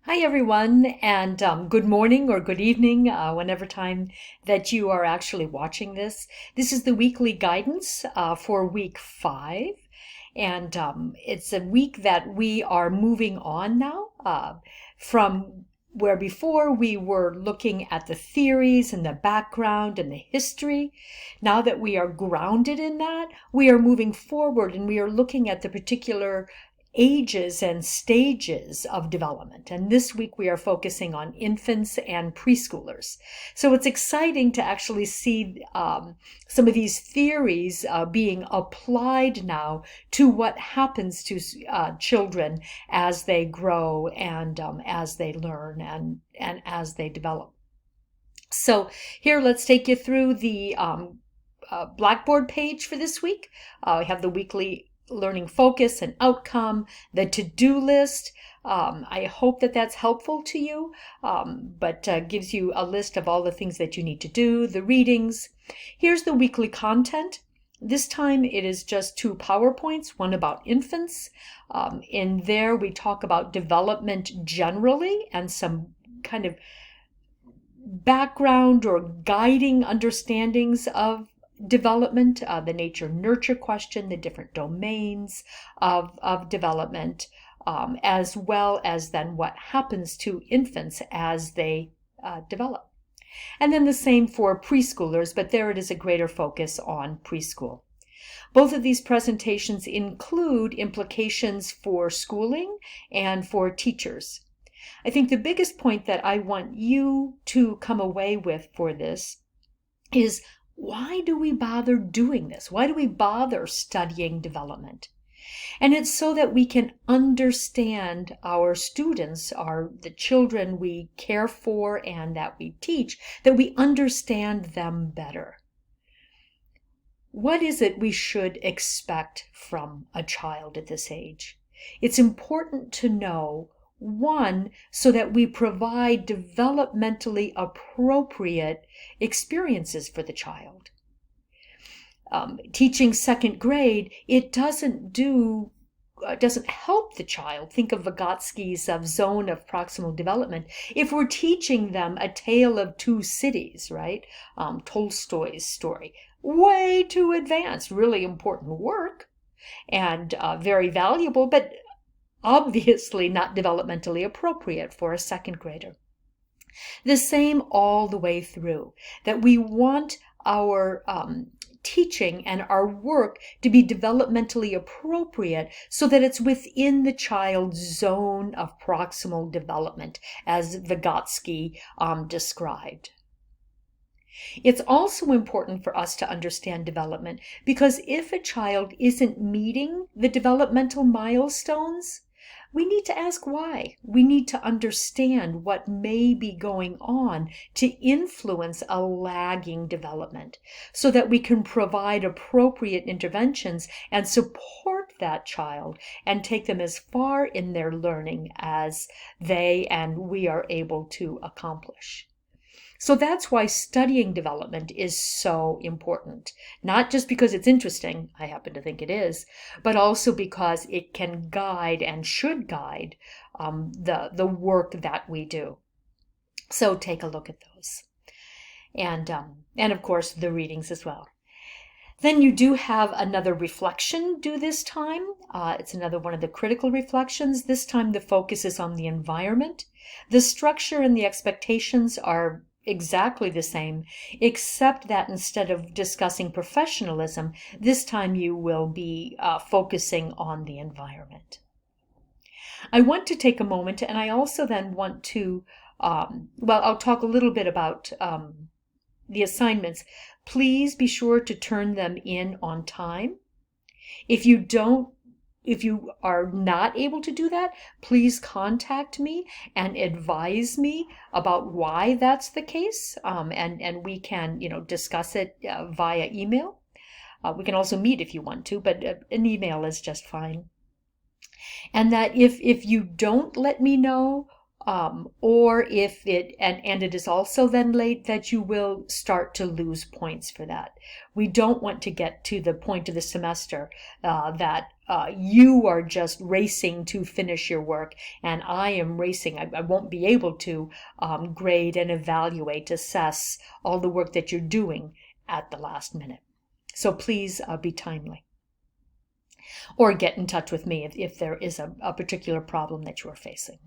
Hi, everyone, and good morning or good evening, whenever time that you are actually watching this. This is the weekly guidance for week 5, and it's a week that we are moving on now from where before we were looking at the theories and the background and the history. Now that we are grounded in that, we are moving forward and we are looking at the particular ages and stages of development. And this week we are focusing on infants and preschoolers. So it's exciting to actually see some of these theories being applied now to what happens to children as they grow and as they learn and as they develop. So here, let's take you through the Blackboard page for this week. We have the weekly learning focus and outcome, the to-do list. I hope that that's helpful to you, but gives you a list of all the things that you need to do, the readings. Here's the weekly content. This time it is just 2 PowerPoints, one about infants. In there we talk about development generally and some kind of background or guiding understandings of development, the nature-nurture question, the different domains of development, as well as then what happens to infants as they develop. And then the same for preschoolers, but there it is a greater focus on preschool. Both of these presentations include implications for schooling and for teachers. I think the biggest point that I want you to come away with for this is, why do we bother doing this? Why do we bother studying development? And it's so that we can understand our students, the children we care for and that we teach, that we understand them better. What is it we should expect from a child at this age? It's important to know, one, so that we provide developmentally appropriate experiences for the child. Teaching 2nd grade, it doesn't help the child. Think of Vygotsky's zone of proximal development. If we're teaching them A Tale of Two Cities, right? Tolstoy's story, way too advanced, really important work and very valuable, but obviously not developmentally appropriate for a 2nd grader. The same all the way through, that we want our teaching and our work to be developmentally appropriate so that it's within the child's zone of proximal development, as Vygotsky described. It's also important for us to understand development, because if a child isn't meeting the developmental milestones, we need to ask why. We need to understand what may be going on to influence a lagging development so that we can provide appropriate interventions and support that child and take them as far in their learning as they and we are able to accomplish. So that's why studying development is so important, not just because it's interesting, I happen to think it is, but also because it can guide and should guide the work that we do. So take a look at those. And of course, the readings as well. Then you do have another reflection due this time. It's another one of the critical reflections. This time the focus is on the environment. The structure and the expectations are exactly the same, except that instead of discussing professionalism, this time you will be focusing on the environment. I want to take a moment, and I also then want to, I'll talk a little bit about the assignments. Please be sure to turn them in on time. If you are not able to do that, please contact me and advise me about why that's the case, and we can, discuss it via email. We can also meet if you want to, but an email is just fine. And that if you don't let me know, or if it is also then late, that you will start to lose points for that. We don't want to get to the point of the semester that you are just racing to finish your work, and I am racing. I won't be able to grade and evaluate, assess all the work that you're doing at the last minute. So please be timely. Or get in touch with me if there is a particular problem that you are facing.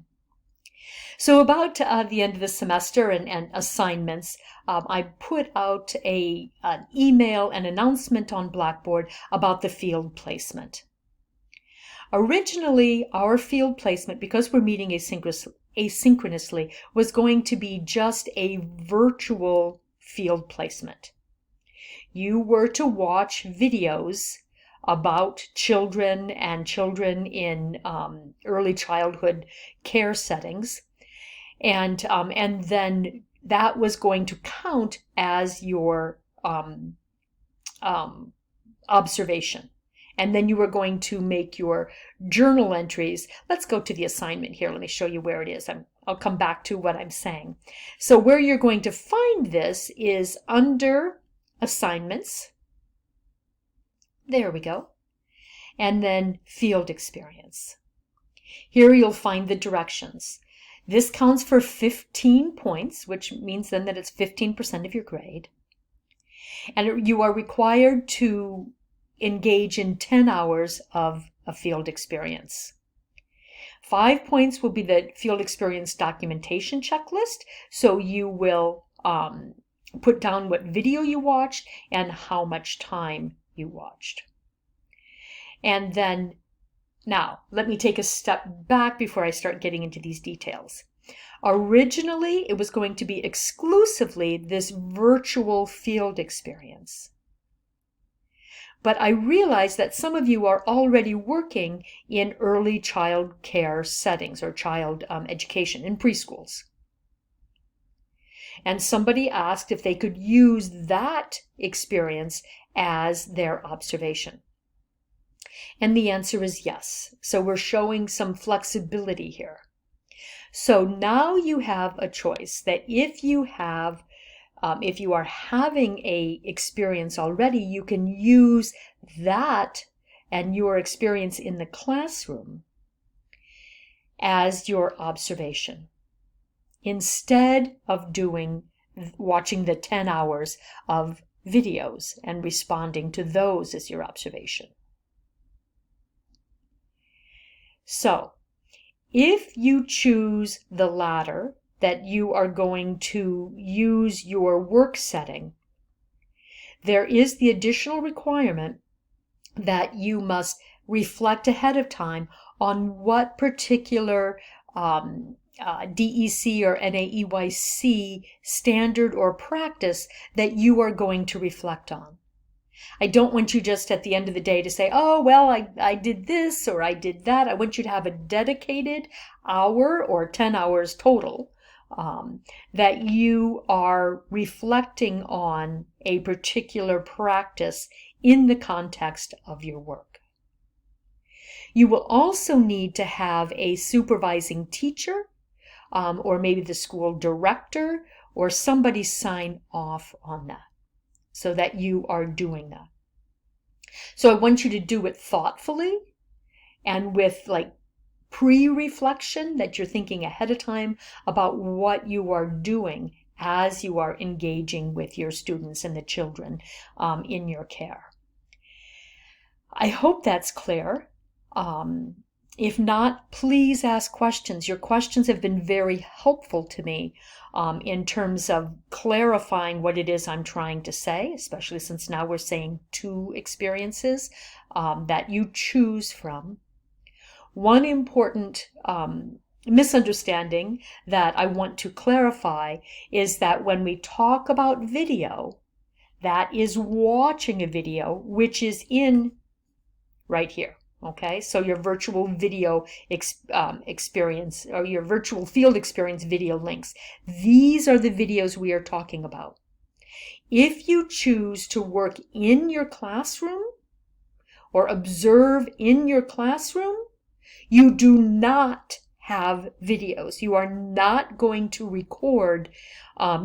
So about the end of the semester and assignments, I put out an email, an announcement on Blackboard about the field placement. Originally, our field placement, because we're meeting asynchronously, was going to be just a virtual field placement. You were to watch videos about children and children in early childhood care settings, and then that was going to count as your observation. And then you were going to make your journal entries. Let's go to the assignment here. Let me show you where it is. I'll come back to what I'm saying. So where you're going to find this is under assignments. There we go. And then field experience. Here you'll find the directions. This counts for 15 points, which means then that it's 15% of your grade. And you are required to engage in 10 hours of a field experience. 5 points will be the field experience documentation checklist. So you will put down what video you watched and how much time you watched. And then, now, let me take a step back before I start getting into these details. Originally, it was going to be exclusively this virtual field experience. But I realize that some of you are already working in early child care settings or child education in preschools. And somebody asked if they could use that experience as their observation. And the answer is yes. So we're showing some flexibility here. So now you have a choice that if you are having a experience already, you can use that and your experience in the classroom as your observation, instead of watching the 10 hours of videos and responding to those as your observation. So, if you choose the latter, that you are going to use your work setting, there is the additional requirement that you must reflect ahead of time on what particular DEC or NAEYC standard or practice that you are going to reflect on. I don't want you just at the end of the day to say, oh, well, I did this or I did that. I want you to have a dedicated hour or 10 hours total that you are reflecting on a particular practice in the context of your work. You will also need to have a supervising teacher or maybe the school director or somebody sign off on that, so that you are doing that. So I want you to do it thoughtfully and with pre-reflection, that you're thinking ahead of time about what you are doing as you are engaging with your students and the children in your care. I hope that's clear. If not, please ask questions. Your questions have been very helpful to me in terms of clarifying what it is I'm trying to say, especially since now we're saying 2 experiences that you choose from. One important misunderstanding that I want to clarify is that when we talk about video, that is watching a video, which is in right here. Okay, so your virtual video experience or your virtual field experience video links. These are the videos we are talking about. If you choose to work in your classroom or observe in your classroom, you do not have videos. You are not going to record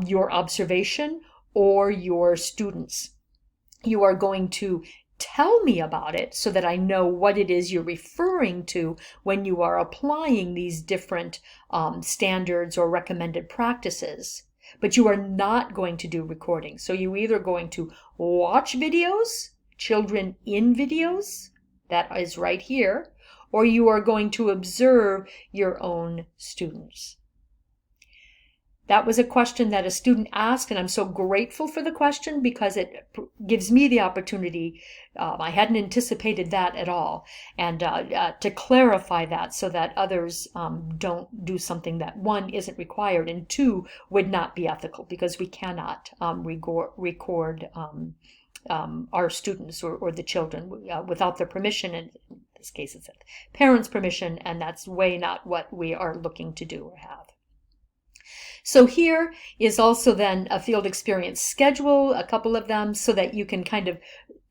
your observation or your students. You are going to tell me about it so that I know what it is you're referring to when you are applying these different standards or recommended practices. But you are not going to do recording. So you're either going to watch videos, children in videos, that is right here, or you are going to observe your own students. That was a question that a student asked, and I'm so grateful for the question because it gives me the opportunity. I hadn't anticipated that at all, and to clarify that so that others don't do something that, one, isn't required, and two, would not be ethical, because we cannot record our students or the children without their permission, and in this case it's parents' permission, and that's way not what we are looking to do or have. So here is also then a field experience schedule, a couple of them, so that you can kind of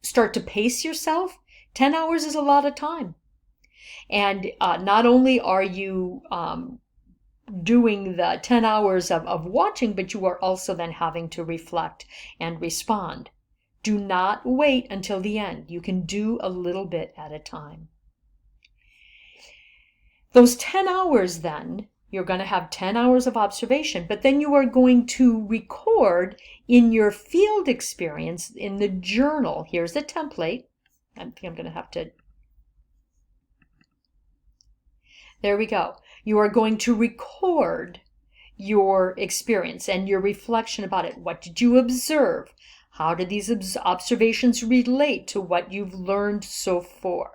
start to pace yourself. 10 hours is a lot of time. And not only are you doing the 10 hours of watching, but you are also then having to reflect and respond. Do not wait until the end. You can do a little bit at a time. Those 10 hours then, you're going to have 10 hours of observation, but then you are going to record in your field experience in the journal. Here's the template. I think I'm going to have to. There we go. You are going to record your experience and your reflection about it. What did you observe? How did these observations relate to what you've learned so far?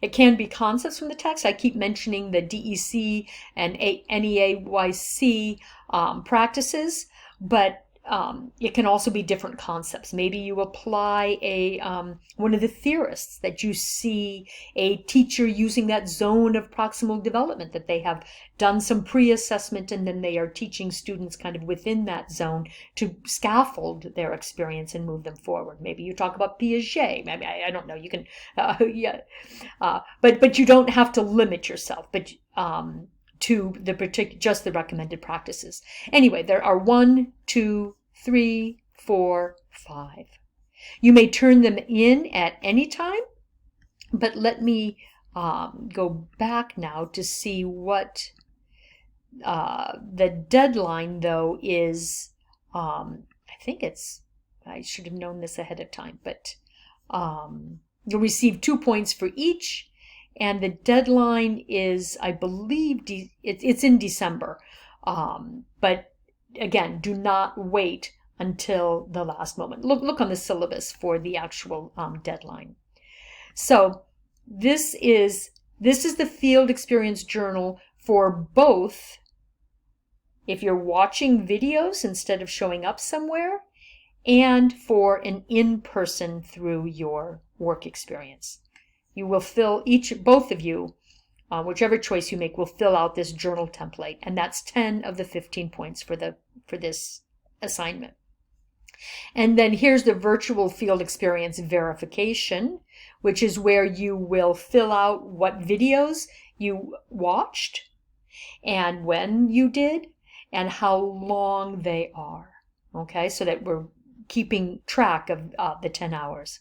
It can be concepts from the text. I keep mentioning the DEC and NEAYC practices, but it can also be different concepts. Maybe you apply one of the theorists that you see a teacher using that zone of proximal development, that they have done some pre-assessment and then they are teaching students kind of within that zone to scaffold their experience and move them forward. Maybe you talk about Piaget. Maybe I don't know. You can, but you don't have to limit yourself. But to just the recommended practices. Anyway, there are 1, 2, 3, 4, 5. You may turn them in at any time, but let me go back now to see what the deadline, though, is. I think I should have known this ahead of time, but you'll receive 2 points for each. And the deadline is, I believe, it's in December. But again, do not wait until the last moment. Look on the syllabus for the actual deadline. So this is the field experience journal for both if you're watching videos instead of showing up somewhere, and for an in-person through your work experience. You will both of you, whichever choice you make, will fill out this journal template, and that's 10 of the 15 points for this assignment. And then here's the virtual field experience verification, which is where you will fill out what videos you watched and when you did and how long they are. Okay, so that we're keeping track of the 10 hours.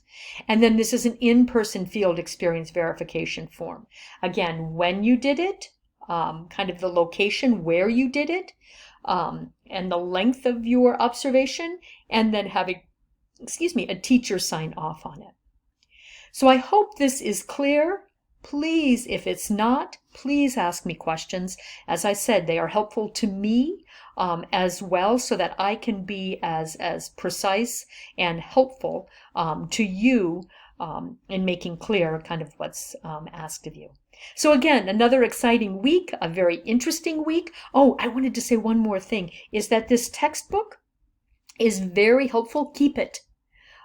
And then this is an in-person field experience verification form. Again, when you did it, kind of the location where you did it, and the length of your observation, and then having, a teacher sign off on it. So I hope this is clear. Please, if it's not, please ask me questions. As I said, they are helpful to me as well, so that I can be as precise and helpful to you in making clear kind of what's asked of you. So again, another exciting week, a very interesting week. Oh, I wanted to say one more thing, is that this textbook is very helpful. Keep it.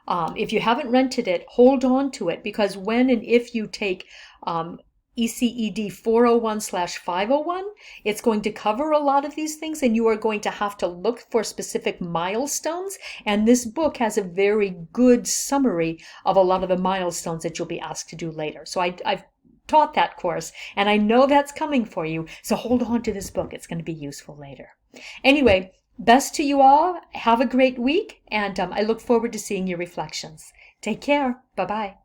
If you haven't rented it, hold on to it, because when and if you take ECED 401/501, it's going to cover a lot of these things, and you are going to have to look for specific milestones, and this book has a very good summary of a lot of the milestones that you'll be asked to do later. So I've taught that course, and I know that's coming for you, so hold on to this book. It's going to be useful later. Anyway, best to you all. Have a great week, and I look forward to seeing your reflections. Take care. Bye bye.